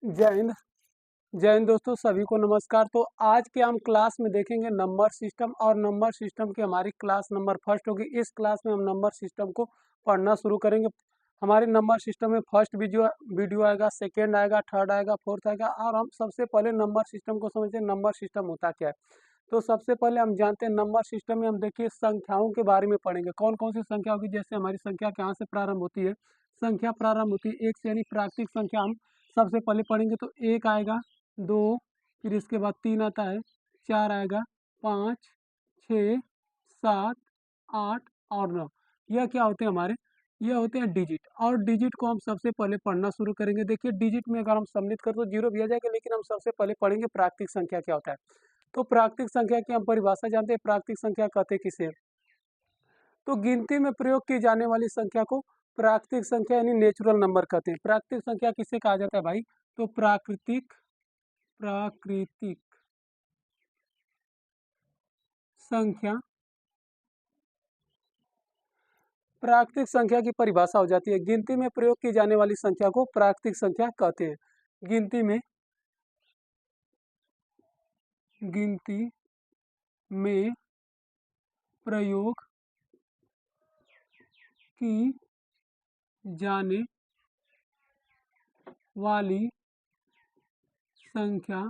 जय हिंद। जय हिंद दोस्तों, सभी को नमस्कार। तो आज के हम क्लास में देखेंगे नंबर सिस्टम, और नंबर सिस्टम की हमारी क्लास नंबर फर्स्ट होगी। इस क्लास में हम नंबर सिस्टम को पढ़ना शुरू करेंगे। हमारे नंबर सिस्टम में फर्स्ट वीडियो वीडियो आएगा, सेकेंड आएगा, थर्ड आएगा, फोर्थ आएगा। और हम सबसे पहले नंबर सिस्टम को समझते हैं, नंबर सिस्टम होता क्या है। तो सबसे पहले हम जानते हैं नंबर सिस्टम में हम देखिए संख्याओं के बारे में पढ़ेंगे। कौन कौन सी संख्या होगी, जैसे हमारी संख्या कहाँ से प्रारंभ होती है। संख्या प्रारंभ होती है एक से, यानी प्राकृतिक संख्या हम सबसे पहले पढ़ेंगे। तो एक आएगा, दो, फिर इसके बाद तीन आता है, चार आएगा, पाँच, छः, सात, आठ और नौ। यह क्या होते हैं हमारे, यह होते हैं डिजिट। और डिजिट को हम सबसे पहले पढ़ना शुरू करेंगे। देखिए डिजिट में अगर हम सम्मिलित करें तो जीरो भी आ जाएगा, लेकिन हम सबसे पहले पढ़ेंगे प्राकृतिक संख्या क्या होता है। तो प्राकृतिक संख्या की हम परिभाषा जानते हैं। प्राकृतिक संख्या कहते किसे, तो गिनती में प्रयोग की जाने वाली संख्या को प्राकृतिक संख्या यानी नेचुरल नंबर कहते हैं। प्राकृतिक संख्या किसे कहा जाता है भाई, तो प्राकृतिक प्राकृतिक संख्या, प्राकृतिक संख्या की परिभाषा हो जाती है, गिनती में प्रयोग की जाने वाली संख्या को प्राकृतिक संख्या कहते हैं। गिनती में प्रयोग की जाने वाली संख्या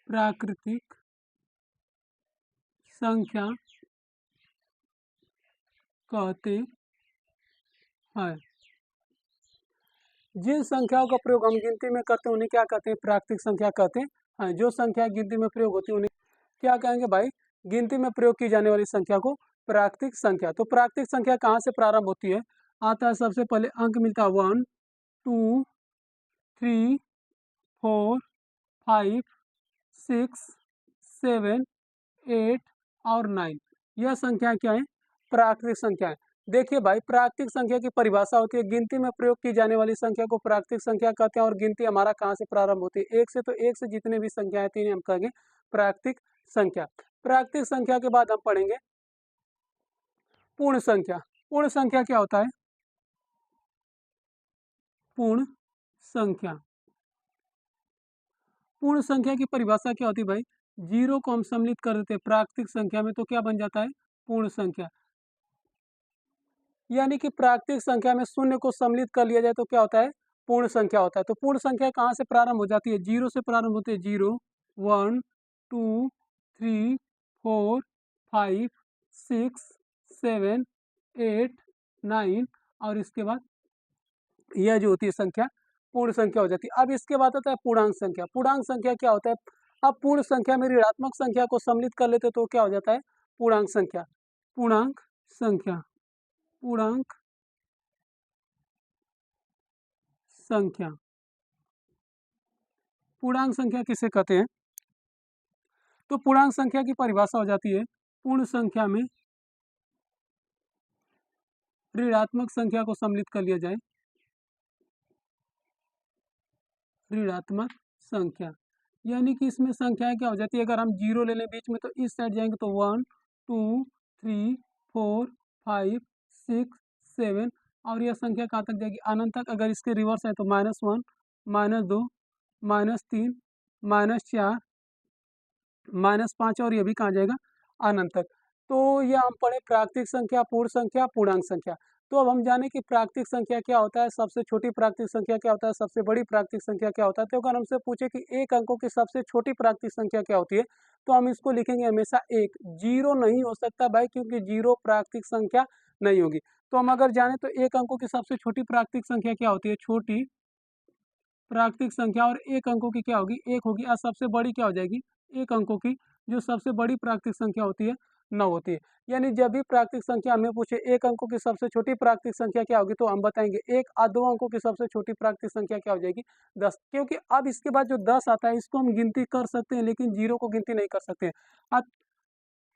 प्राकृतिक संख्या कहते हैं। जिन संख्याओं का प्रयोग हम गिनती में करते हैं उन्हें क्या कहते हैं, प्राकृतिक संख्या कहते हैं। जो संख्या गिनती में प्रयोग होती है उन्हें क्या कहेंगे भाई, गिनती में प्रयोग की जाने वाली संख्या को प्राकृतिक संख्या। तो प्राकृतिक संख्या कहाँ से प्रारंभ होती है, आता है सबसे पहले अंक मिलता है 1, 2, 3, 4, 5, 6, 7, 8 और 9। यह संख्या क्या है, प्राकृतिक संख्या है। देखिए भाई, प्राकृतिक संख्या की परिभाषा होती है, गिनती में प्रयोग की जाने वाली संख्या को प्राकृतिक संख्या कहते हैं। और गिनती हमारा कहाँ से प्रारंभ होती है, एक से। तो एक से जितने भी संख्या आती है हम कहेंगे प्राकृतिक संख्या। प्राकृतिक संख्या के बाद हम पढ़ेंगे पूर्ण संख्या। पूर्ण संख्या क्या होता है, पूर्ण संख्या। पूर्ण संख्या की परिभाषा क्या होती है भाई, जीरो को हम सम्मिलित कर देते हैं प्राकृतिक संख्या में तो क्या बन जाता है, पूर्ण संख्या। यानी कि प्राकृतिक संख्या में शून्य को सम्मिलित कर लिया जाए तो क्या होता है, पूर्ण संख्या होता है। तो पूर्ण संख्या कहाँ से प्रारंभ हो जाती है, जीरो से प्रारंभ होती है। 0, 1, 2, 3, 4, 5, 6, 7, 8, 9 और इसके बाद यह जो होती है संख्या पूर्ण संख्या हो जाती है। अब इसके बाद आता है पूर्णांक संख्या। पूर्णांक संख्या क्या होता है, अब पूर्ण संख्या में ऋणात्मक संख्या को सम्मिलित कर लेते तो क्या हो जाता है, पूर्णांक संख्या। पूर्णांक संख्या, पूर्णांक संख्या, पूर्णांक संख्या किसे कहते हैं, तो पूर्णांक संख्या की परिभाषा हो जाती है, पूर्ण संख्या में ऋणात्मक संख्या को सम्मिलित कर लिया जाए, ऋणात्मक संख्या। यानी कि इसमें संख्याएं क्या हो जाती है, अगर हम जीरो ले लें बीच में तो इस साइड जाएंगे तो 1, 2, 3, 4, 5, 6, 7 और यह संख्या कहाँ तक जाएगी, अनंत तक। अगर इसके रिवर्स है तो -1, -2, -3, -4, -5 और ये भी कहाँ जाएगा, अनंत तक। तो यह हम पढ़े प्राकृतिक संख्या, पूर्ण संख्या, पूर्णांक संख्या। तो अब हम जाने कि प्राकृतिक संख्या क्या होता है, सबसे छोटी प्राकृतिक संख्या क्या होता है, सबसे बड़ी प्राकृतिक संख्या क्या होता है। तो अगर हमसे पूछे कि एक अंकों की सबसे छोटी प्राकृतिक संख्या क्या होती है, तो हम इसको लिखेंगे हमेशा एक। जीरो नहीं हो सकता भाई, क्योंकि जीरो प्राकृतिक संख्या नहीं होगी। तो हम अगर जाने तो एक अंकों की सबसे छोटी प्राकृतिक संख्या क्या होती है, छोटी प्राकृतिक संख्या। और एक अंकों की क्या होगी, एक होगी। और सबसे बड़ी क्या हो जाएगी, एक अंकों की जो सबसे बड़ी प्राकृतिक संख्या होती है 9 होती है। यानी जब भी प्राकृतिक संख्या हमें पूछे एक अंकों की सबसे छोटी प्राकृतिक संख्या क्या होगी, तो हम बताएंगे एक। और दो अंकों की सबसे छोटी प्राकृतिक संख्या क्या हो जाएगी, 10। क्योंकि अब इसके बाद जो 10 आता है इसको हम गिनती कर सकते हैं, लेकिन जीरो को गिनती नहीं कर सकते हैं।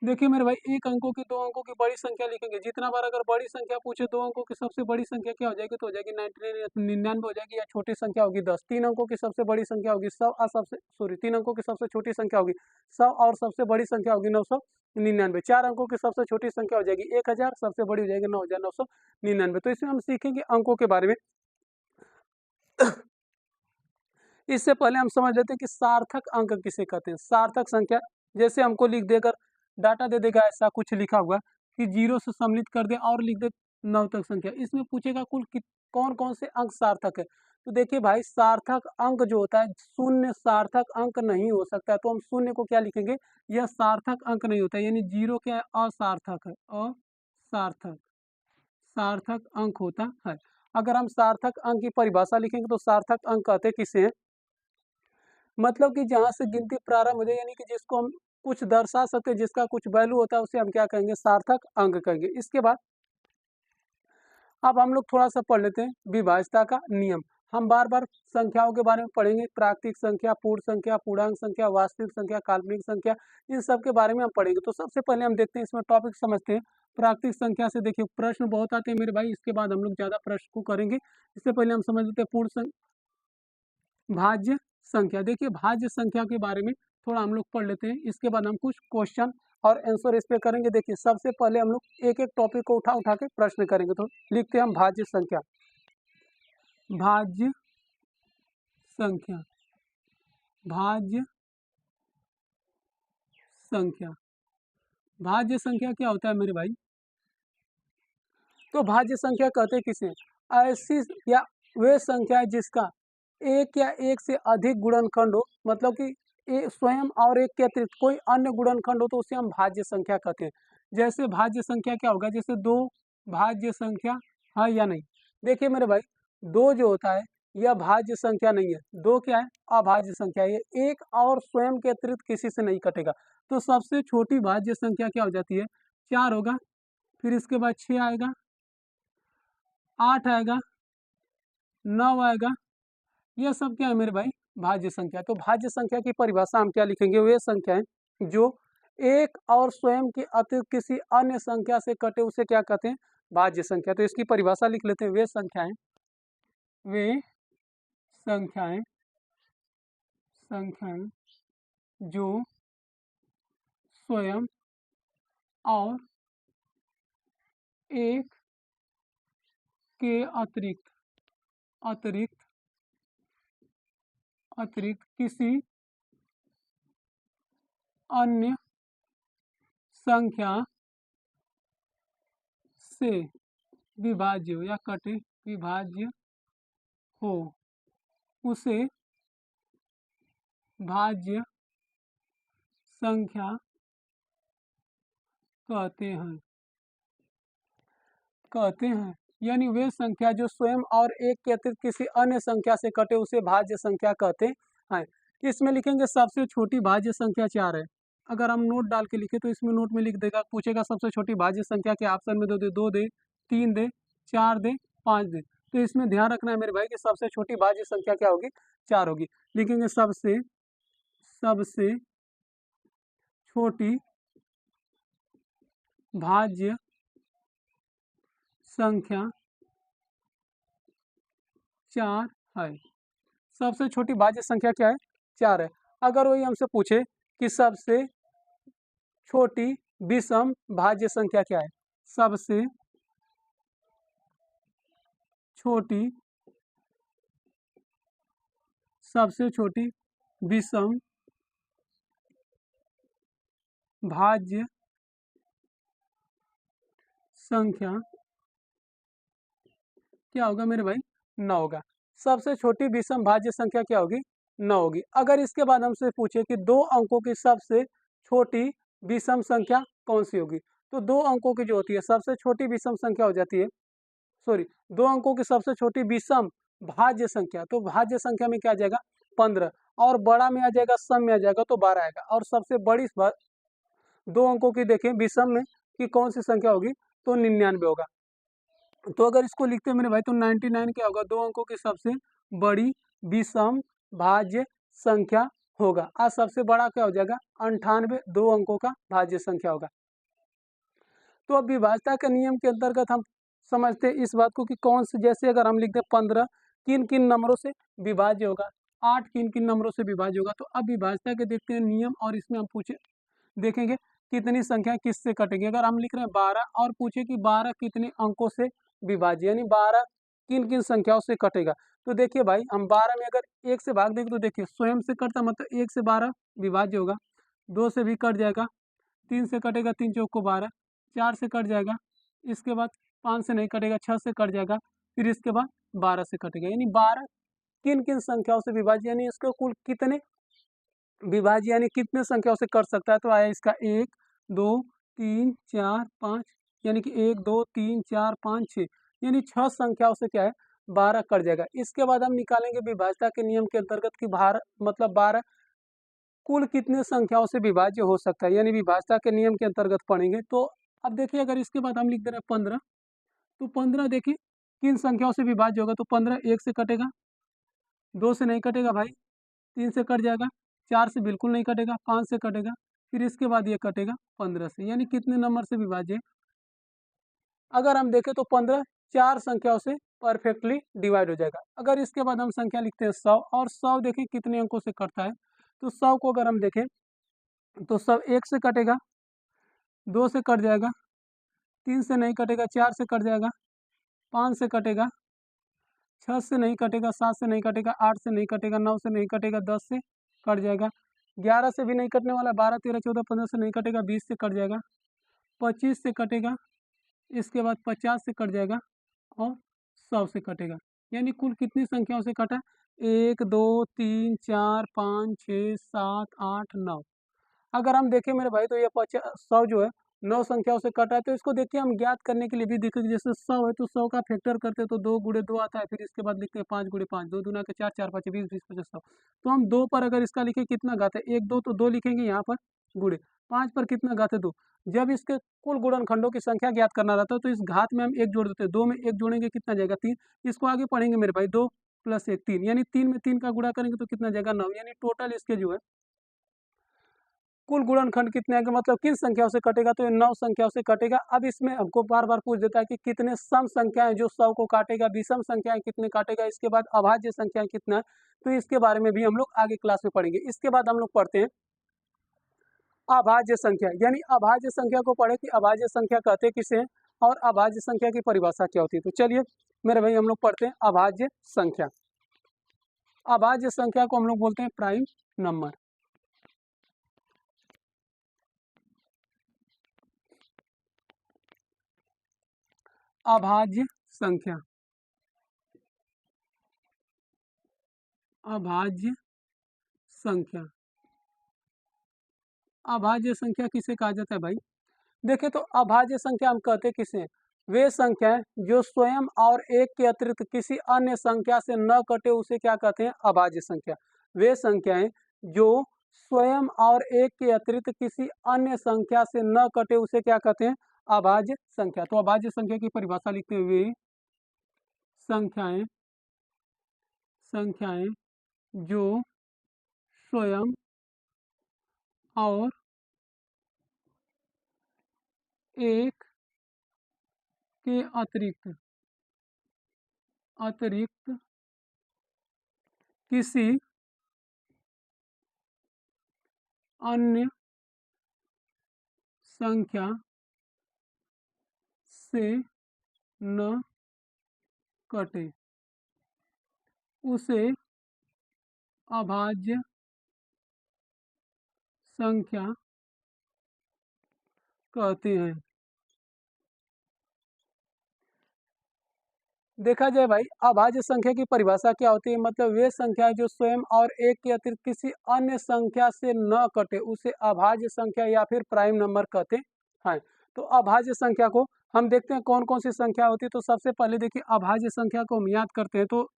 देखिए मेरे भाई, एक अंकों की, दो अंकों की बड़ी संख्या लिखेंगे। जितना बार अगर बड़ी संख्या पूछे, दो अंकों की सबसे बड़ी संख्या क्या हो जाएगी, तो हो जाएगी 99 या 99 हो जाएगी, या छोटी संख्या होगी 10। तीन अंकों की सबसे बड़ी संख्या होगी 100 और सबसे सॉरी 3 अंकों की सबसे छोटी संख्या होगी 100 और सबसे बड़ी संख्या होगी 999। 4 अंकों की सबसे छोटी संख्या हो जाएगी 1000, सबसे बड़ी हो जाएगी 9999। तो इसमें हम सीखेंगे अंकों के बारे में। इससे पहले हम समझ लेते हैं कि सार्थक अंक किसे कहते हैं। सार्थक संख्या, जैसे हमको लिख देकर डाटा दे देगा, ऐसा कुछ लिखा हुआ कि 0 से सम्मिलित कर दे और लिख दे 9 तक संख्या। इसमें पूछेगा कुल कौन कौन से अंक सार्थक है। तो देखिए भाई, सार्थक अंक जो होता है, शून्य सार्थक अंक नहीं हो सकता है। तो हम शून्य को क्या लिखेंगे, यह सार्थक अंक नहीं होता है, यानी 0 क्या है, असार्थक है। असार्थक सार्थक अंक होता है। अगर हम सार्थक अंक की परिभाषा लिखेंगे तो सार्थक अंक कहते किसे हैं, मतलब कि जहाँ से गिनती प्रारंभ हो जाए, यानी कि जिसको हम कुछ दर्शा सकते हैं, जिसका कुछ वैल्यू होता है, उसे हम क्या कहेंगे, सार्थक अंक कहेंगे। इसके बाद अब हम लोग थोड़ा सा पढ़ लेते हैं विभाज्यता का नियम। हम बार बार संख्याओं के बारे में पढ़ेंगे, प्राकृतिक संख्या, पूर्ण संख्या, पूर्णांक संख्या, वास्तविक संख्या, काल्पनिक संख्या, इन सब के बारे में हम पढ़ेंगे। तो सबसे पहले हम देखते हैं, इसमें टॉपिक समझते हैं प्राकृतिक संख्या से। देखिए प्रश्न बहुत आते हैं मेरे भाई, इसके बाद हम लोग ज्यादा प्रश्न को करेंगे। इससे पहले हम समझ लेते हैं भाज्य संख्या। देखिए भाज्य संख्या के बारे में थोड़ा हम लोग पढ़ लेते हैं, इसके बाद हम कुछ क्वेश्चन और आंसर इस पे करेंगे। देखिए सबसे पहले हम लोग एक एक टॉपिक को उठा उठा के प्रश्न करेंगे। तो लिखते हैं हम भाज्य संख्या। भाज्य संख्या, भाज्य संख्या, भाज्य संख्या क्या होता है मेरे भाई, तो भाज्य संख्या कहते हैं किसे, ऐसी या वे संख्या है जिसका एक या एक से अधिक गुणनखंड हो, मतलब कि स्वयं और एक के अतिरिक्त कोई अन्य गुणनखंड हो, तो उसे हम भाज्य संख्या कहते हैं। जैसे भाज्य संख्या क्या होगा, जैसे दो भाज्य संख्या है या नहीं। देखिए मेरे भाई, दो जो होता है यह भाज्य संख्या नहीं है। दो क्या है, अभाज्य संख्या है। ये एक और स्वयं के अतिरिक्त किसी से नहीं कटेगा। तो सबसे छोटी भाज्य संख्या क्या हो जाती है, 4 होगा। फिर इसके बाद 6 आएगा, 8 आएगा, 9 आएगा। यह सब क्या है मेरे भाई, भाज्य संख्या। तो भाज्य संख्या की परिभाषा हम क्या लिखेंगे, वे संख्याएं जो एक और स्वयं के अतिरिक्त किसी अन्य संख्या से कटे, उसे क्या कहते हैं, भाज्य संख्या। तो इसकी परिभाषा लिख लेते हैं, वे संख्याएं, वे संख्याएं, संख्याएं जो स्वयं और एक के अतिरिक्त अतिरिक्त अतिरिक्त किसी अन्य संख्या से विभाज्य हो या कटे, विभाज्य हो, उसे भाज्य संख्या कहते हैं। कहते हैं यानी वे संख्या जो स्वयं और एक के अतिरिक्त किसी अन्य संख्या से कटे, उसे भाज्य संख्या कहते हैं। इसमें लिखेंगे सबसे छोटी भाज्य संख्या 4 है। अगर हम नोट डाल के लिखे तो इसमें नोट में लिख देगा, पूछेगा सबसे छोटी भाज्य संख्या के ऑप्शन में 2 दे, 2 दे, 3 दे, 4 दे, 5 दे। तो इसमें ध्यान रखना है मेरे भाई कि सबसे छोटी भाज्य संख्या क्या होगी, 4 होगी। लिखेंगे सबसे सबसे छोटी भाज्य संख्या 4 है। सबसे छोटी भाज्य संख्या क्या है, 4 है। अगर वही हमसे पूछे कि सबसे छोटी विषम भाज्य संख्या क्या है, सबसे छोटी सबसे छोटी विषम भाज्य संख्या क्या होगा मेरे भाई, 9 होगा। सबसे छोटी विषम भाज्य संख्या क्या होगी, 9 होगी। अगर इसके बाद हमसे पूछे कि 2 अंकों की सबसे छोटी विषम संख्या कौन सी होगी, तो 2 अंकों की जो होती है सबसे छोटी विषम संख्या हो जाती है, सॉरी 2 अंकों की सबसे छोटी विषम भाज्य संख्या, तो भाज्य संख्या में क्या आ जाएगा, 15, और बड़ा में आ जाएगा, सम में आ जाएगा तो 12 आएगा। और सबसे बड़ी 2 अंकों की देखें विषम में कि कौन सी संख्या होगी, तो 99 होगा। तो अगर इसको लिखते हैं मेरे भाई, तो 99 क्या होगा, 2 अंकों की सबसे बड़ी विषम भाज्य संख्या होगा। आज सबसे बड़ा क्या हो जाएगा 98 2 अंकों का भाज्य संख्या होगा। तो अब विभाज्यता के नियम के अंतर्गत हम समझते हैं इस बात को कि कौन से, जैसे अगर हम लिखते हैं 15 किन किन नंबरों से विभाज्य होगा, 8 किन किन नंबरों से विभाज्य होगा। तो अब विभाज्यता के देखते हैं नियम, और इसमें हम पूछे देखेंगे कितनी संख्या किससे कटेगी। अगर हम लिख रहे हैं 12 और पूछे कि 12 कितने अंकों से विभाज्य, यानी 12 किन किन संख्याओं से कटेगा। तो देखिए भाई, हम 12 में अगर 1 से भाग देंगे तो देखिए स्वयं से कटता, मतलब 1 से 12 विभाज्य होगा। 2 से भी कट जाएगा, 3 से कटेगा, 3 चौक को 12, 4 से कट जाएगा, इसके बाद 5 से नहीं कटेगा, 6 से कट जाएगा, फिर इसके बाद 12 से कटेगा। यानी 12 किन किन संख्याओं से विभाज्य, यानी इसको कुल कितने विभाज्य यानी कितने संख्याओं से कर सकता है। तो आया इसका 1 2 3 4 5, यानी कि 1 2 3 4 5 6, यानी 6 संख्याओं से क्या है 12 कट जाएगा। इसके बाद हम निकालेंगे विभाज्यता के नियम के अंतर्गत कि 12 मतलब 12 कुल कितने संख्याओं से विभाज्य हो सकता है, यानी विभाज्यता के नियम के अंतर्गत पढ़ेंगे। तो अब देखिए, अगर इसके बाद हम लिख दे रहे हैं 15, तो 15 देखिए किन संख्याओं से विभाज्य होगा। तो 15 1 से कटेगा, 2 से नहीं कटेगा भाई, 3 से कट जाएगा, 4 से बिल्कुल नहीं कटेगा, 5 से कटेगा, फिर इसके बाद ये कटेगा 15 से, यानी कितने नंबर से विभाज्य है। अगर हम देखें तो 15 4 संख्याओं से परफेक्टली डिवाइड हो जाएगा। अगर इसके बाद हम संख्या लिखते हैं 100, और 100 देखें कितने अंकों से कटता है। तो 100 को अगर हम देखें तो 100 1 से कटेगा, 2 से कट जाएगा, 3 से नहीं कटेगा, 4 से कट जाएगा, 5 से कटेगा, 6 से नहीं कटेगा, 7 से नहीं कटेगा, 8 से नहीं कटेगा, 9 से नहीं कटेगा, 10 से कट जाएगा, 11 से भी नहीं कटने वाला, 12 13 14 15 से नहीं कटेगा, 20 से कट जाएगा, 25 से कटेगा, इसके बाद 50 से कट जाएगा, और 100 से कटेगा। यानी कुल कितनी संख्याओं से कटा 1 2 3 4 5 6 7 8 9। अगर हम देखें मेरे भाई तो ये 100 जो है 9 संख्याओं से कटा है। तो इसको देखिए हम ज्ञात करने के लिए भी देखेंगे, जैसे 100 है तो 100 का फैक्टर करते हैं तो 2 गुणे 2 आता है, फिर इसके बाद लिखते हैं 5 गुणे 5, 2 दूना के 4, 4 5 20 20 25 100। तो हम 2 पर अगर इसका लिखे कितना घात है 1 2, तो 2 लिखेंगे यहाँ पर गुणे, 5 पर कितना घात है 2। जब इसके कुल गुणनखंडों की संख्या ज्ञात करना रहता है तो इस घात में हम 1 जोड़ देते हैं, 2 में 1 जोड़ेंगे कितना जाएगा 3। इसको आगे पढ़ेंगे मेरे भाई, 2 + 1 3, यानी 3 में 3 का गुणा करेंगे तो कितना जाएगा 9, यानी टोटल इसके जो है कुल गुणनखंड कितने आएंगे, मतलब किन संख्याओं से कटेगा। तो ये 9 संख्याओं से कटेगा। अब इसमें हमको बार बार पूछ देता है कि कितने सम संख्याएं जो 100 को काटेगा, विषम संख्याएं कितने काटेगा, इसके बाद अभाज्य संख्या कितना है। तो इसके बारे में भी हम लोग आगे क्लास में पढ़ेंगे। इसके बाद हम लोग पढ़ते हैं अभाज्य संख्या, यानी अभाज्य संख्या को पढ़े कि अभाज्य संख्या कहते किसे हैं और अभाज्य संख्या की परिभाषा क्या होती है। तो चलिए मेरे भाई हम लोग पढ़ते हैं अभाज्य संख्या। अभाज्य संख्या को हम लोग बोलते हैं प्राइम नंबर। अभाज्य संख्या, अभाज्य संख्या, अभाज्य संख्या किसे कहा जाता है भाई। देखिए तो अभाज्य संख्या हम कहते किसे हैं, वे संख्याएं जो स्वयं और एक के अतिरिक्त किसी अन्य संख्या से न कटे उसे क्या कहते हैं अभाज्य संख्या। वे संख्याएं जो स्वयं और एक के अतिरिक्त किसी अन्य संख्या से न कटे उसे क्या कहते हैं अभाज्य संख्या। तो अभाज्य संख्या की परिभाषा लिखते हुए संख्याएं संख्याएं जो स्वयं और एक के अतिरिक्त अतिरिक्त किसी अन्य संख्या से न कटे उसे अभाज्य संख्या कहते हैं। देखा जाए भाई अभाज्य संख्या की परिभाषा क्या होती है, मतलब वे संख्या जो स्वयं और एक के अतिरिक्त किसी अन्य संख्या से न कटे उसे अभाज्य संख्या या फिर प्राइम नंबर कहते हैं। तो अभाज्य संख्या को हम देखते हैं कौन कौन सी संख्या होती है। तो सबसे पहले देखिए अभाज्य संख्या को हम याद करते हैं तो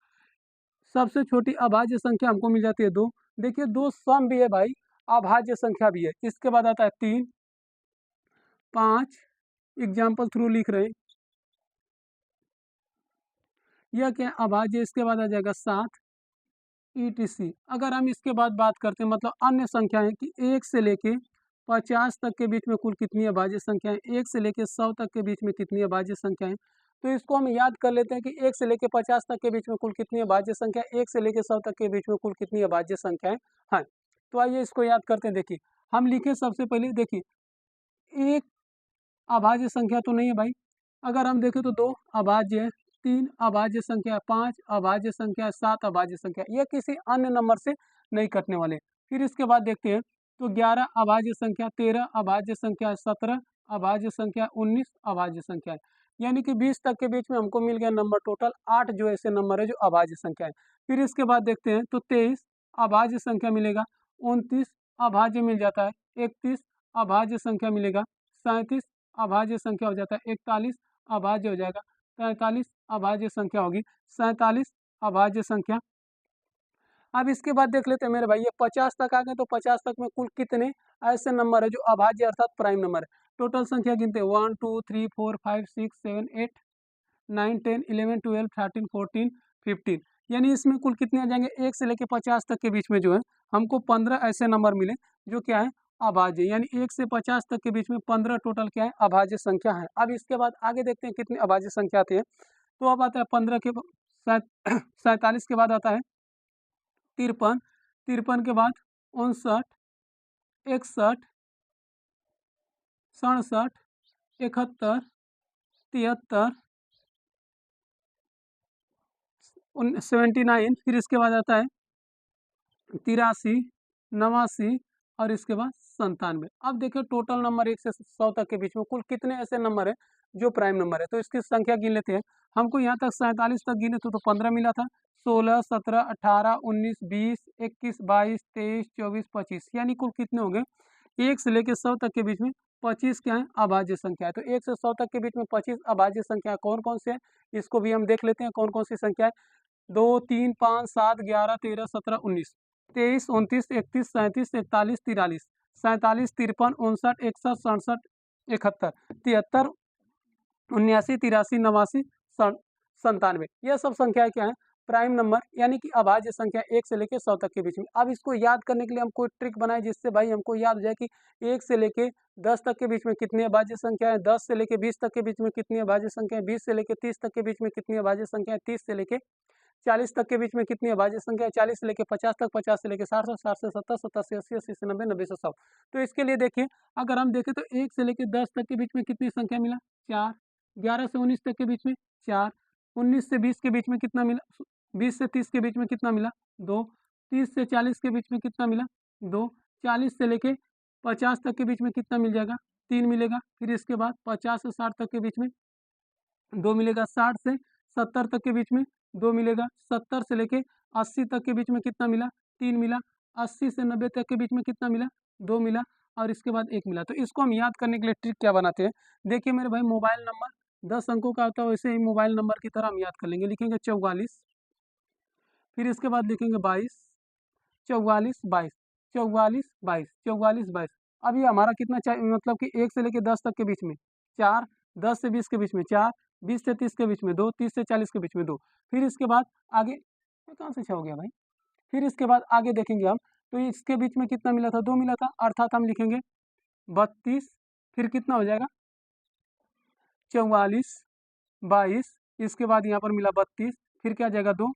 सबसे छोटी अभाज्य संख्या हमको मिल जाती है 2। देखिए 2 सम भी है भाई, अभाज्य संख्या भी है। इसके बाद आता है 3 5, एग्जाम्पल थ्रू लिख रहे हैं, यह क्या अभाज्य। इसके बाद आ जाएगा 7, ETC। अगर हम इसके बाद बात करते हैं मतलब अन्य संख्याएं कि 1 से लेके 50 तक के बीच में कुल कितनी अभाज्य संख्याएं, 1 से लेके 100 तक के बीच में कितनी अभाज्य संख्याएं। तो इसको हम याद कर लेते हैं कि 1 से लेके 50 तक के बीच में कुल कितनी अभाज्य संख्या, 1 से लेके 100 तक के बीच में कुल कितनी अभाज्य संख्याएं हैं। तो आइए इसको याद करते हैं। देखिए हम लिखे सबसे पहले, देखिए एक अभाज्य संख्या तो नहीं है भाई। अगर हम देखें तो 2 अभाज्य है, 3 अभाज्य संख्या, 5 अभाज्य संख्या, 7 अभाज्य संख्या, यह किसी अन्य नंबर से नहीं कटने वाले। फिर इसके बाद देखते हैं तो 11 अभाज्य संख्या, 13 अभाज्य संख्या, 17 अभाज्य संख्या, 19 अभाज्य संख्या है। यानी कि 20 तक के बीच में हमको मिल गया नंबर टोटल 8 जो ऐसे नंबर है जो अभाज्य संख्या है। फिर इसके बाद देखते हैं तो 23 अभाज्य संख्या मिलेगा, 29 अभाज्य मिल जाता है, 31 अभाज्य संख्या मिलेगा, 37 अभाज्य संख्या हो जाता है, 41 अभाज्य हो जाएगा, 43 अभाज्य संख्या होगी, 47 अभाज्य संख्या। अब इसके बाद देख लेते हैं मेरे भाई, ये 50 तक आ गए तो 50 तक में कुल कितने ऐसे नंबर है जो अभाज्य अर्थात प्राइम नंबर है। टोटल संख्या गिनते हैं 1 2 3 4 5 6 7 8 9 10 11 12 13 14 15। यानी इसमें कुल कितने आ जाएंगे, 1 से लेकर 50 तक के बीच में जो है हमको 15 ऐसे नंबर मिले जो क्या है अभाज्य। यानी 1 से 50 तक के बीच में 15 टोटल क्या है अभाज्य संख्या है। अब इसके बाद आगे देखते हैं कितने अभाज्य संख्या आती है। तो अब आता है 15 के 47 के बाद आता है 53, 53 के बाद 59, 61, 67, 71, 73, 79। फिर इसके बाद आता है 83, 89 और इसके बाद 97। अब देखिए टोटल नंबर 1 से 100 तक के बीच में कुल कितने ऐसे नंबर है जो प्राइम नंबर है। तो इसकी संख्या गिन लेते हैं। हमको यहाँ तक 47 तक गिने तो 15 मिला था, 16, 17, 18, 19, 20, 21, 22, 23, 24, 25। यानी कुल कितने हो गए 1 से लेकर 100 तक के बीच में 25 क्या है अभाज्य संख्या है। तो 1 से 100 तक के बीच में 25 अभाज्य संख्या कौन कौन से है, इसको भी हम देख लेते हैं कौन कौन सी संख्या है। 2 3 5 7 11 13 17 19 23 29 31 37 41 43 47 53 59 61 67 71 73 79 83 89 97। यह सब संख्याएं क्या है प्राइम नंबर यानी कि अभाज्य संख्या 1 से लेकर 100 तक के बीच में। अब इसको याद करने के लिए हम कोई ट्रिक बनाए जिससे भाई हमको याद हो जाए कि 1 से लेकर 10 तक के बीच में कितनी अभाज्य संख्या है, 10 से लेकर 20 तक के बीच में कितनी अभाज्य संख्या है, 20 से लेकर 30 तक के बीच में कितनी अभाज्य संख्या है, 30 से लेकर 40 तक के बीच में कितनी अभाज्य संख्या है, 40 से लेकर 50 तक, 50 से लेकर 60 तक, 60 से 70, 70 से 80, 80 से 90, 90 से 100। तो इसके लिए देखिए अगर हम देखें तो 1 से लेकर 10 तक के बीच में कितनी संख्या मिला 4, 11 से 19 तक के बीच में 4, 19 से 20 के बीच में कितना मिला, 20 से 30 के बीच में कितना मिला 2, 30 से 40 के बीच में कितना मिला 2, 40 से लेके 50 तक के बीच में कितना मिल जाएगा 3 मिलेगा। फिर इसके बाद 50 से 60 तक के बीच में 2 मिलेगा, 60 से 70 तक के बीच में 2 मिलेगा, 70 से लेके 80 तक के बीच में कितना मिला 3 मिला, 80 से 90 तक के बीच में कितना मिला 2 मिला और इसके बाद 1 मिला। तो इसको हम याद करने के लिए ट्रिक क्या बनाते हैं, देखिए मेरे भाई मोबाइल नंबर 10 अंकों का होता है वैसे ही मोबाइल नंबर की तरह हम याद कर लेंगे। लिखेंगे 44, फिर इसके बाद लिखेंगे 22, 44 22, 44 22, 44 22। अब ये हमारा कितना चाहिए मतलब कि 1 से लेके 10 तक के बीच में 4, 10 से 20 के बीच में 4, 20 से 30 के बीच में 2, 30 से 40 के बीच में 2। फिर इसके बाद आगे ये कहाँ से 6 हो गया भाई। फिर इसके बाद आगे देखेंगे हम तो इसके बीच में कितना मिला था 2 मिला था, अर्थात हम लिखेंगे 32। फिर कितना हो जाएगा 44 22, इसके बाद यहाँ पर मिला 32, फिर क्या आ जाएगा 2,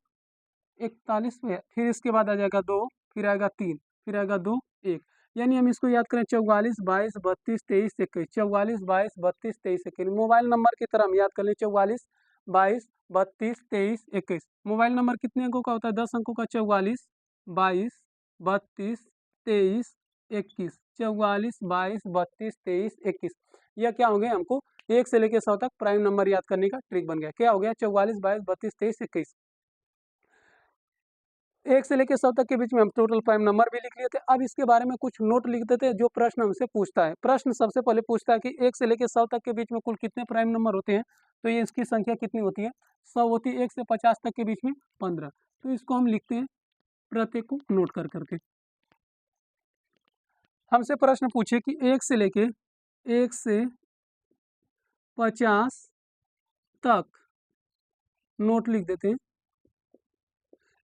41 में, फिर इसके बाद आ जाएगा 2, फिर आएगा 3, फिर आएगा 2 1। यानी हम इसको याद करें 44 22 32 23 21, 44 22 32 23 21। मोबाइल नंबर की तरह हम याद कर लें 44 22 32 23 21। मोबाइल नंबर कितने अंकों का होता है 10 अंकों का, 44 22 32 23 21, 44 22 32 23 21। यह क्या हो गया हमको 1 से लेकर 100 तक प्राइम नंबर याद करने का ट्रिक बन गया। क्या हो गया 44 22 32 23 21। 1 से लेकर 100 तक के बीच में हम टोटल प्राइम नंबर भी लिख लिए थे। अब इसके बारे में कुछ नोट लिख देते हैं जो प्रश्न हमसे पूछता है। प्रश्न सबसे पहले पूछता है कि 1 से लेकर 100 तक के बीच में कुल कितने प्राइम नंबर होते हैं। तो ये इसकी संख्या कितनी होती है 100 होती है। 1 से 50 तक के बीच में 15। तो इसको हम लिखते हैं प्रत्येक को नोट कर करके। हमसे प्रश्न पूछे कि 1 से 50 तक नोट लिख देते हैं।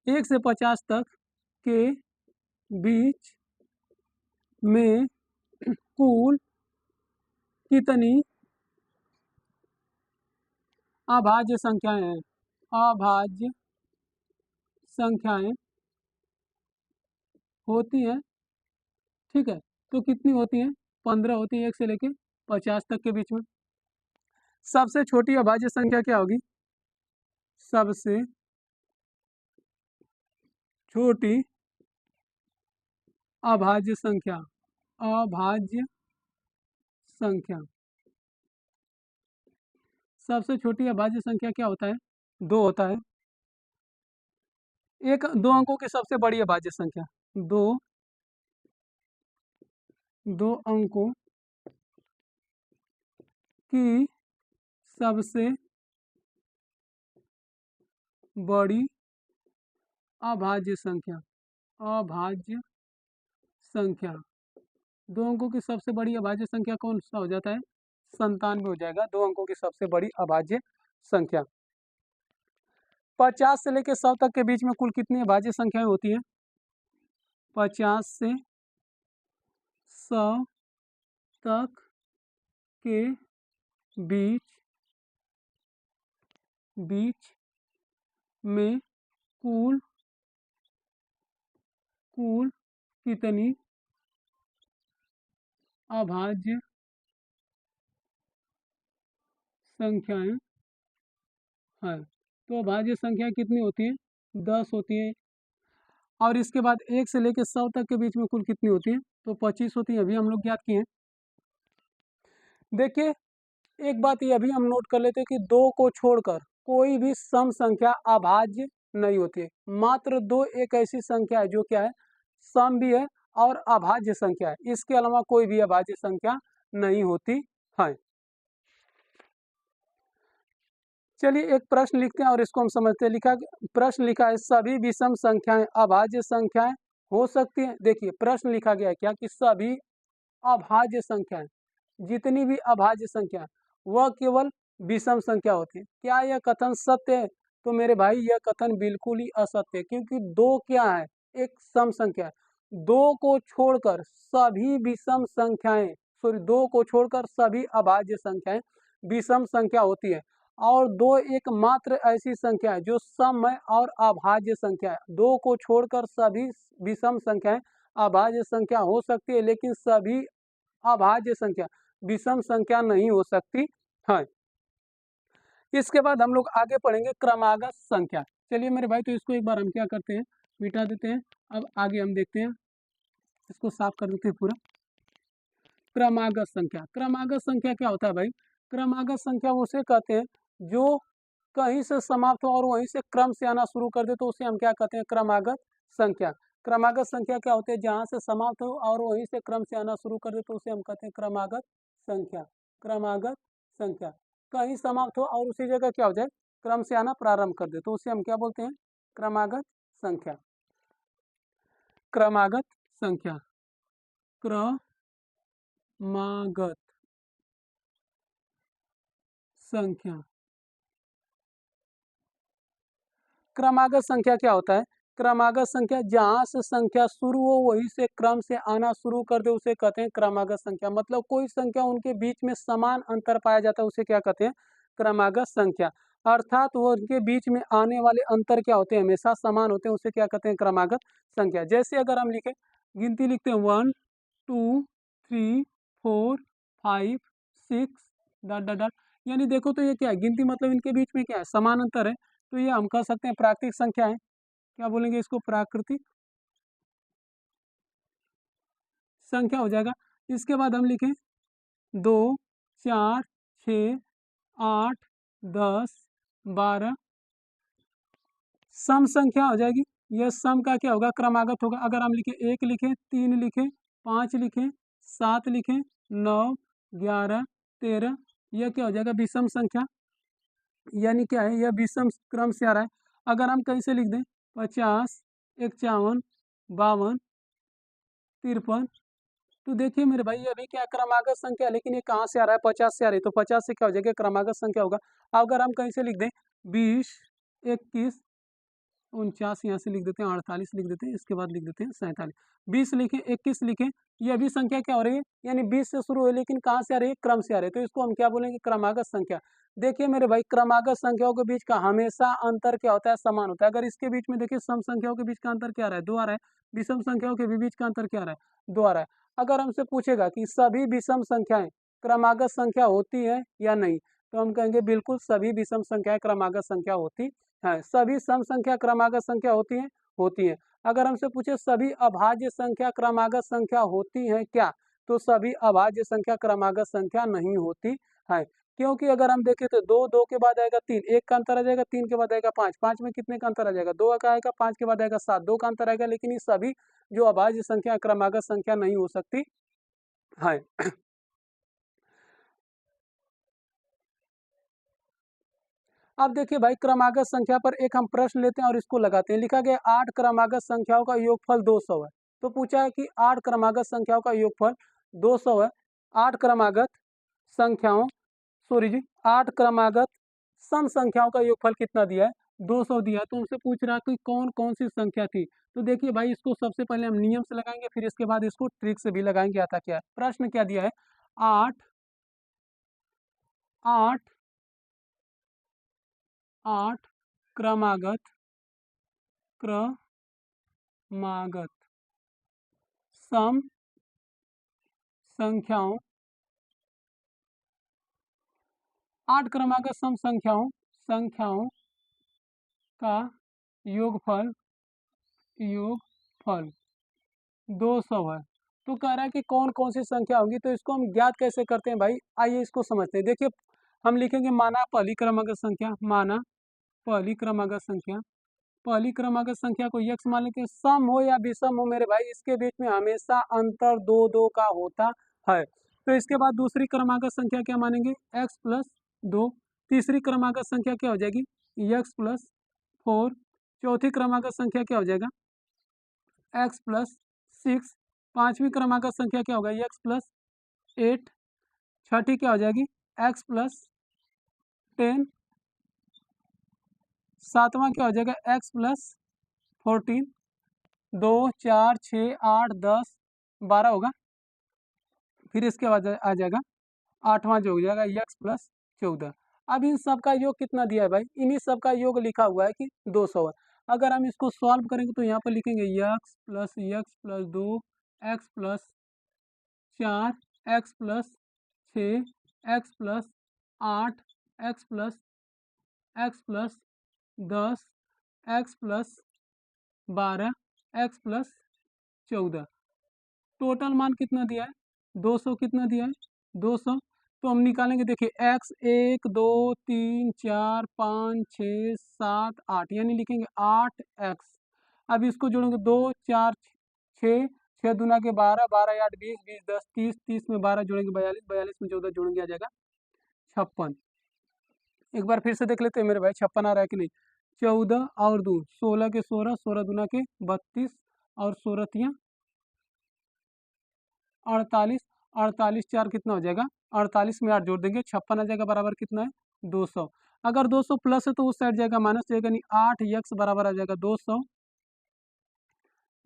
1 से 50 तक के बीच में कुल कितनी अभाज्य संख्याएं हैं? अभाज्य संख्याएं होती हैं, ठीक है। तो कितनी होती हैं? 15 होती है, 1 से लेके 50 तक के बीच में। सबसे छोटी अभाज्य संख्या क्या होगी? सबसे छोटी अभाज्य संख्या, अभाज्य संख्या, सबसे छोटी अभाज्य संख्या क्या होता है? 2 होता है। एक 2 अंकों की सबसे बड़ी अभाज्य संख्या, दो 2 अंकों की सबसे बड़ी अभाज्य संख्या, अभाज्य संख्या, 2 अंकों की सबसे बड़ी अभाज्य संख्या कौन सा हो जाता है? 97 हो जाएगा 2 अंकों की सबसे बड़ी अभाज्य संख्या। 50 से लेकर 100 तक के बीच में कुल कितनी अभाज्य संख्याएं होती हैं? 50 से 100 तक के बीच में कुल कितनी अभाज्य संख्याएं हैं? तो अभाज्य संख्या कितनी होती है? 10 होती है। और इसके बाद 1 से लेकर 100 तक के बीच में कुल कितनी होती है? तो 25 होती है। अभी हम लोग ज्ञात किए हैं। देखिए, एक बात ये अभी हम नोट कर लेते हैं कि 2 को छोड़कर कोई भी सम संख्या अभाज्य नहीं होती है। मात्र 2 एक ऐसी संख्या है जो क्या है? सम भी है और अभाज्य संख्या है। इसके अलावा कोई भी अभाज्य संख्या नहीं होती है। चलिए एक प्रश्न लिखते हैं और इसको हम समझते हैं। प्रश्न लिखा है, सभी विषम संख्याएं अभाज्य संख्याएं हो सकती हैं। देखिए प्रश्न लिखा गया है क्या कि सभी अभाज्य संख्याएं, जितनी भी अभाज्य संख्या वह केवल विषम संख्या होती है। क्या यह कथन सत्य है? तो मेरे भाई यह कथन बिल्कुल ही असत्य है, क्योंकि 2 क्या है? एक सम संख्या है। 2 को छोड़कर सभी विषम संख्याएं, सॉरी 2 को छोड़कर सभी अभाज्य संख्याएं विषम संख्या होती है। और 2 एकमात्र ऐसी संख्या है जो सम है और अभाज्य संख्या है। 2 को छोड़कर सभी विषम संख्याएं अभाज्य संख्या हो सकती है, लेकिन सभी अभाज्य संख्या विषम संख्या नहीं हो सकती है। इसके बाद हम लोग आगे पढ़ेंगे क्रमागत संख्या। चलिए मेरे भाई, तो इसको एक बार हम क्या करते हैं, मिटा देते हैं। अब आगे हम देखते हैं, इसको साफ कर देते हैं पूरा। क्रमागत संख्या, क्रमागत संख्या क्या होता है भाई? क्रमागत संख्या उसे कहते हैं जो कहीं से समाप्त हो और वहीं से क्रम से आना शुरू कर दे, तो उसे हम क्या कहते हैं? क्रमागत संख्या। क्रमागत संख्या क्या होते हैं? जहां से समाप्त हो और वहीं से क्रम से आना शुरू कर दे, तो उसे हम कहते हैं क्रमागत संख्या। क्रमागत संख्या, कहीं समाप्त हो और उसी जगह क्या हो जाए? क्रम से आना प्रारंभ कर दे, तो उसे हम क्या बोलते हैं? क्रमागत संख्या। क्रमागत संख्या, क्रमागत संख्या। क्रमागत संख्या क्या होता है? क्रमागत संख्या जहां से संख्या शुरू हो वहीं से क्रम से आना शुरू कर दे, उसे कहते हैं क्रमागत संख्या। मतलब कोई संख्या उनके बीच में समान अंतर पाया जाता है, उसे क्या कहते हैं? क्रमागत संख्या। अर्थात वो उनके बीच में आने वाले अंतर क्या होते हैं? हमेशा समान होते हैं, उसे क्या कहते हैं? क्रमागत संख्या। जैसे अगर हम लिखे, गिनती लिखते हैं 1 2 3 4 5 6 डॉट डॉट डॉट, यानी देखो तो ये क्या है? गिनती मतलब इनके बीच में क्या है? समान अंतर है। तो ये हम कह सकते हैं प्राकृतिक संख्या है। क्या बोलेंगे इसको? प्राकृतिक संख्या हो जाएगा। इसके बाद हम लिखें 2 4 6 8 10 12, सम संख्या हो जाएगी। यह सम का क्या होगा? क्रमागत होगा। अगर हम लिखें 1 लिखें, 3 लिखें, 5 लिखें, 7 लिखें, 9 11 13, यह क्या हो जाएगा? विषम संख्या। यानी क्या है? यह विषम क्रम से आ रहा है। अगर हम कहीं से लिख दें 50 51 52 53, तो देखिए मेरे भाई अभी क्या क्रमागत संख्या है, लेकिन ये कहाँ से आ रहा है? 50 से आ रही है, तो 50 से क्या हो जाएगा? क्रमागत संख्या होगा। अगर हम कहीं से लिख दें 20 21 49 यहाँ से लिख देते हैं, 48 लिख देते हैं, इसके बाद लिख देते हैं 47। 20 लिखें, 21 लिखें, ये भी संख्या क्या हो रही है, यानी 20 से शुरू हुई लेकिन कहाँ से आ रही है, क्रम से आ रही है, तो इसको हम क्या बोलेंगे, क्रमागत संख्या। देखिए मेरे भाई, क्रमागत संख्याओं के बीच का हमेशा अंतर क्या होता है, समान होता है। अगर इसके बीच में देखिए सम संख्याओं के बीच का अंतर क्या आ रहा है, 2 आ रहा है, विषम संख्याओं के भी बीच का अंतर क्या आ रहा है, 2 आ रहा है। अगर हमसे पूछेगा कि सभी विषम संख्याएं क्रमागत संख्या होती है या नहीं, तो हम कहेंगे बिल्कुल सभी विषम संख्याएं क्रमागत संख्या होती है। सभी सम संख्या क्रमागत संख्या होती है, होती है। अगर हमसे पूछे सभी अभाज्य संख्या क्रमागत संख्या होती है क्या, तो सभी अभाज्य संख्या क्रमागत संख्या नहीं होती है। क्योंकि अगर हम देखें तो 2, 2 के बाद आएगा 3, 1 का अंतर आ जाएगा, 3 के बाद आएगा 5, 5 में कितने का अंतर आ जाएगा, 2 का आएगा, 5 के बाद आएगा 7, 2 का अंतर आएगा, लेकिन ये सभी जो अभाज्य संख्या क्रमागत संख्या नहीं हो सकती है। अब देखिए भाई, क्रमागत संख्या पर एक हम प्रश्न लेते हैं और इसको लगाते हैं। लिखा गया 8 क्रमागत संख्याओं का योगफल 200 है। तो पूछा है कि 8 क्रमागत संख्याओं का योगफल 200 है। 8 क्रमागत संख्याओं, सॉरी जी, 8 क्रमागत सम संख्याओं का योगफल कितना दिया है, 200 दिया है। तो उनसे पूछ रहा है कि कौन कौन सी संख्या थी। तो देखिए भाई, इसको सबसे पहले हम नियम से लगाएंगे, फिर इसके बाद इसको ट्रिक से भी लगाएंगे। आता क्या है, प्रश्न क्या दिया है, 8 8 8 क्रमागत सम संख्याओं, 8 क्रमागत सम संख्याओं का योगफल 200 है। तो कह रहा है कि कौन कौन सी संख्या होंगी। तो इसको हम ज्ञात कैसे करते हैं भाई, आइए इसको समझते हैं। देखिए हम लिखेंगे माना पहली क्रमागत संख्या, माना पहली क्रमागत संख्या, पहली क्रमागत संख्या को यक्स मान लेते हैं। सम हो या विषम हो मेरे भाई, इसके बीच में हमेशा अंतर 2 2 का होता है। तो इसके बाद दूसरी क्रमागत संख्या क्या मानेंगे, एक्स प्लस 2। तीसरी क्रमागत संख्या क्या हो जाएगी, एक्स प्लस 4। चौथी क्रमागत संख्या क्या हो जाएगा, एक्स प्लस 6। पांचवी क्रमागत संख्या क्या होगा, एक्स प्लस 8। छठी क्या हो जाएगी, एक्स प्लस 10। सातवां क्या हो जाएगा, एक्स प्लस 14। 2 4 6 8 10 12 होगा। फिर इसके बाद आ जाएगा आठवां जो हो जाएगा एक्स प्लस 14। अब इन सब का योग कितना दिया है भाई, इन्हीं सब का योग लिखा हुआ है कि 200 है। अगर हम इसको सॉल्व करेंगे तो यहाँ पर लिखेंगे x plus 2, x plus 4, x plus 6, x plus 8, x plus 10, x plus 12, x plus 14। Total मान कितना दिया है, 200 कितना दिया है, 200। तो हम निकालेंगे, देखिए एक्स 1 2 3 4 5 6 7 8, यानी लिखेंगे 8x। अब इसको जोड़ेंगे, 2 4 6, 6 दूना के 12, 12 8 20, 20 10 30, 30 में 12 जोड़ेंगे 42, 42 में 14 जोड़ेंगे आ जाएगा 56। एक बार फिर से देख लेते हैं मेरे भाई, 56 आ रहा है कि नहीं। 14 और 2 16 के 16, 16 दूना के 32 और 16 तियाँ 48, 48 4 कितना हो जाएगा, 48 में 8 जोड़ देंगे 56 आ जाएगा, बराबर कितना है, 200। अगर 200 प्लस है तो उस साइड जाएगा माइनस जाएगा, नहीं 8x बराबर आ जाएगा 200,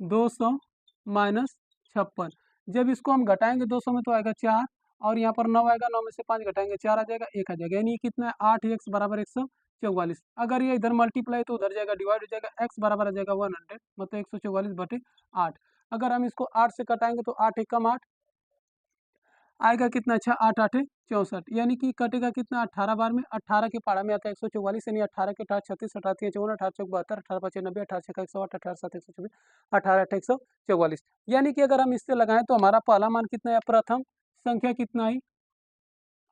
200 माइनस 56। जब इसको हम घटाएंगे 200 में तो आएगा 4, और यहाँ पर 9 आएगा, 9 में से 5 घटाएंगे 4 आ जाएगा, 1 आ जाएगा, यानी कितना है 8x बराबर 144। अगर ये इधर मल्टीप्लाई तो उधर जाएगा डिवाइड हो जाएगा, x बराबर आ जाएगा 100, मतलब 144/8। अगर हम इसको 8 से कटाएंगे तो 8 एक कम 8 आएगा, कितना अच्छा 8 8 64, यानी कि कटेगा कितना 18 बार में, 18 के पारा में आता है 144, यानी 18 के 8 36, 18 3 54, 18 चौक 72, 18 5 90, 18 6 108, 18 7 124, 18 8 144। यानी कि अगर हम इससे लगाएं तो हमारा पहला मान कितना है, प्रथम संख्या कितना आई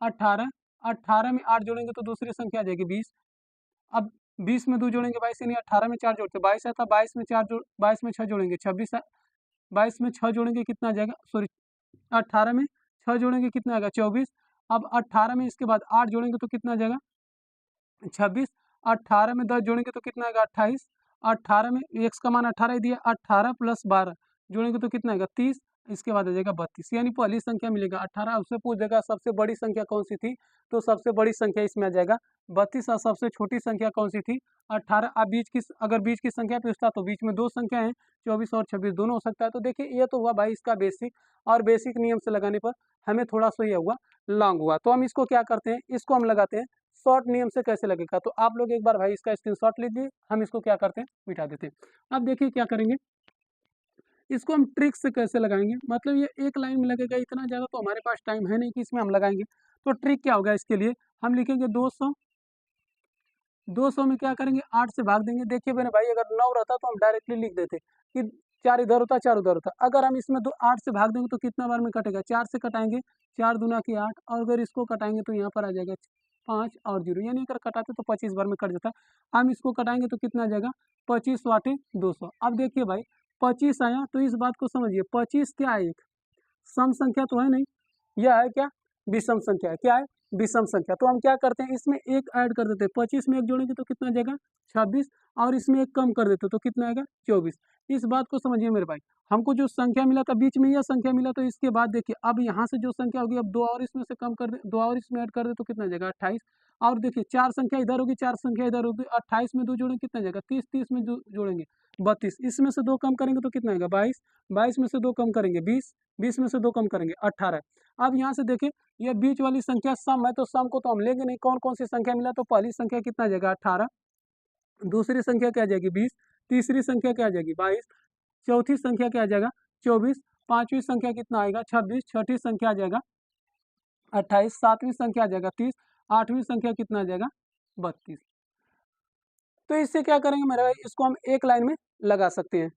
18। 18 में 8 जोड़ेंगे तो दूसरी संख्या आ जाएगी 20। अब 20 में 2 जोड़ेंगे 22, यानी 18 में 4 जोड़ते 22 आता, 22 में 4 जोड़ 22 में 6 जोड़ेंगे 26, 22 में 6 जोड़ेंगे कितना आ जाएगा, सॉरी 18 में 6 जोड़ेंगे कितना आएगा 24। अब 18 में इसके बाद 8 जोड़ेंगे तो कितना आ जाएगा 26। 18 में 10 जोड़ेंगे तो कितना आएगा 28। 18 में x का मान 18 ही दिया, 18 प्लस 12 जोड़ेंगे तो कितना आएगा 30। इसके बाद आ जाएगा 32, यानी पहली संख्या मिलेगा 18। उससे पूछ देगा सबसे बड़ी संख्या कौन सी थी, तो सबसे बड़ी संख्या इसमें आ जाएगा 32, और सबसे छोटी संख्या कौन सी थी, 18। अब बीच की, अगर बीच की संख्या पूछता तो बीच में दो संख्या है, 24 और 26 दोनों हो सकता है। तो देखिए ये तो हुआ भाई इसका बेसिक, और बेसिक नियम से लगाने पर हमें थोड़ा सा ये हुआ लॉन्ग हुआ। तो हम इसको क्या करते हैं, इसको हम लगाते हैं शॉर्ट नियम से कैसे लगेगा। तो आप लोग एक बार भाई इसका स्क्रीनशॉट लीजिए, हम इसको क्या करते हैं मिटा देते हैं। अब देखिए क्या करेंगे, इसको हम ट्रिक से कैसे लगाएंगे, मतलब ये एक लाइन में लगेगा, इतना ज़्यादा तो हमारे पास टाइम है नहीं कि इसमें हम लगाएंगे। तो ट्रिक क्या होगा इसके लिए, हम लिखेंगे 200, 200 में क्या करेंगे 8 से भाग देंगे। देखिए मैंने भाई अगर 9 रहता तो हम डायरेक्टली लिख देते कि 4 इधर होता 4 उधर होता। अगर हम इसमें 8 से भाग देंगे तो कितना बार में कटेगा, 4 से कटाएंगे, 4 दूना की 8, और अगर इसको कटाएंगे तो यहाँ पर आ जाएगा 5 और 0, यानी अगर कटाते तो 25 बार में कट जाता है। हम इसको कटाएंगे तो कितना आ जाएगा 25 वाटे 200। अब देखिए भाई 25 आया, तो इस बात को समझिए 25 क्या है, एक सम संख्या तो है नहीं, यह है क्या विषम संख्या है, क्या है विषम संख्या। तो हम क्या करते हैं इसमें एक ऐड कर देते हैं, 25 में एक जोड़ेंगे तो कितना आ जाएगा 26, और इसमें एक कम कर देते तो कितना आएगा 24। इस बात को समझिए मेरे भाई, हमको जो संख्या मिला था बीच में यह संख्या मिला, तो इसके बाद देखिए अब यहाँ से जो संख्या होगी, अब दो और इसमें से कम कर दे, दो और इसमें ऐड कर दे तो कितना आ जाएगा 28। और देखिए चार संख्या इधर होगी, चार संख्या इधर होगी, 28 में दो जोड़ेंगे कितना आ जाएगा 30, 30 में जोड़ेंगे 32, इसमें से दो कम करेंगे तो कितना आएगा 22, 22 में से दो कम करेंगे 20, 20 में से दो कम करेंगे 18। अब यहाँ से देखिए ये बीच वाली संख्या सम है, तो सम को तो हम लेंगे नहीं, कौन कौन सी संख्या मिला, तो पहली संख्या कितना आ जाएगा 18, दूसरी संख्या क्या आ जाएगी 20, तीसरी संख्या क्या आ जाएगी 22, चौथी संख्या क्या आ जाएगा 24, पांचवी संख्या कितना आएगा 26, छठी संख्या आ जाएगा 28, सातवीं संख्या आ जाएगा 30, आठवीं संख्या कितना आ जाएगा 32। तो इससे क्या करेंगे मेरे भाई, इसको हम एक लाइन में लगा सकते हैं।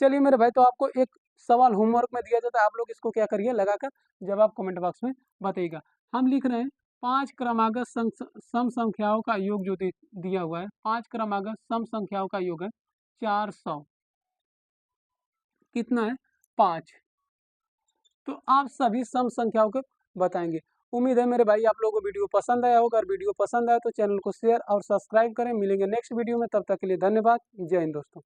चलिए मेरे भाई, तो आपको एक सवाल होमवर्क में दिया जाता है, आप लोग इसको क्या करिए लगाकर जवाब कमेंट बॉक्स में बताइएगा। हम लिख रहे हैं 5 क्रमागत सम संख्याओं का योग जो दिया हुआ है, 5 क्रमागत सम संख्याओं का योग है 400, कितना है 5। तो आप सभी सम संख्याओं को बताएंगे। उम्मीद है मेरे भाई आप लोगों को वीडियो पसंद आया होगा, और वीडियो पसंद आया तो चैनल को शेयर और सब्सक्राइब करें। मिलेंगे नेक्स्ट वीडियो में, तब तक के लिए धन्यवाद। जय हिंद दोस्तों।